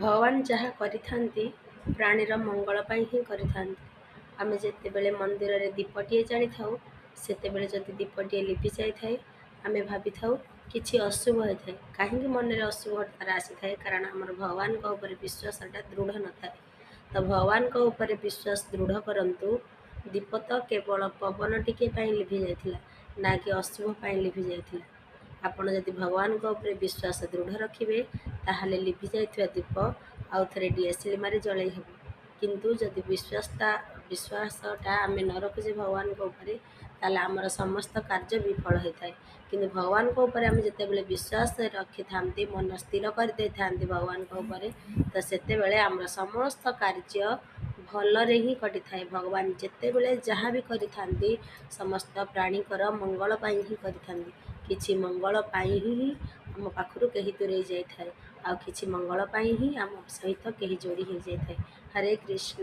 ଭଗବାନ ଯାହା କରିଥାନ୍ତି ପ୍ରାଣୀର ମଙ୍ଗଳ ପାଇଁ ହିଁ କରିଥାନ୍ତି। ଆମେ ଯେତେବେଳେ ମନ୍ଦିରରେ ଦୀପଟିଏ ଜାଳିଥାଉ, ସେତେବେଳେ ଯଦି ଦୀପଟିଏ ଲିଭି ଯାଇଥାଏ, ଆମେ ଭାବିଥାଉ କିଛି ଅଶୁଭ ହୋଇଥାଏ। କାହିଁକି ମନରେ ଅଶୁଭତା ଆସିଥାଏ? କାରଣ ଆମର ଭଗବାନଙ୍କ ଉପରେ ବିଶ୍ୱାସଟା ଦୃଢ଼ ନଥାଏ। ତ ଭଗବାନଙ୍କ ଉପରେ ବିଶ୍ୱାସ ଦୃଢ଼ କରନ୍ତୁ। ଦୀପ ତ କେବଳ ପବନ ଟିକେ ପାଇଁ ଲିଭି ଯାଇଥିଲା, ନା କି ଅଶୁଭ ପାଇଁ ଲିଭି ଯାଇଥିଲା। ଆପଣ ଯଦି ଭଗବାନଙ୍କ ଉପରେ ବିଶ୍ୱାସ ଦୃଢ଼ ରଖିବେ, ତାହେଲେ ଲିଭି ଯାଇଥିବା ଦୀପ ଆଉ ଥରେ ଡିଆସିଲି ମାରି ଜଳେଇ ହେବ। କିନ୍ତୁ ଯଦି ବିଶ୍ୱାସଟା ଆମେ ନ ରଖୁଛେ ଭଗବାନଙ୍କ ଉପରେ, ତାହେଲେ ଆମର ସମସ୍ତ କାର୍ଯ୍ୟ ବିଫଳ ହୋଇଥାଏ। କିନ୍ତୁ ଭଗବାନଙ୍କ ଉପରେ ଆମେ ଯେତେବେଳେ ବିଶ୍ୱାସ ରଖିଥାନ୍ତି, ମନ ସ୍ଥିର କରିଦେଇଥାନ୍ତି ଭଗବାନଙ୍କ ଉପରେ, ତ ସେତେବେଳେ ଆମର ସମସ୍ତ କାର୍ଯ୍ୟ ଭଲରେ ହିଁ କଟିଥାଏ। ଭଗବାନ ଯେତେବେଳେ ଯାହା ବି କରିଥାନ୍ତି, ସମସ୍ତ ପ୍ରାଣୀଙ୍କର ମଙ୍ଗଳ ପାଇଁ ହିଁ କରିଥାନ୍ତି। କିଛି ମଙ୍ଗଳ ପାଇଁ ହିଁ ଆମ ପାଖରୁ କେହି ଦୂରେଇ ଯାଇଥାଏ, ଆଉ କିଛି ମଙ୍ଗଳ ପାଇଁ ହିଁ ଆମ ସହିତ କେହି ଯୋଡ଼ି ହୋଇଯାଇଥାଏ। ହରେ କୃଷ୍ଣ।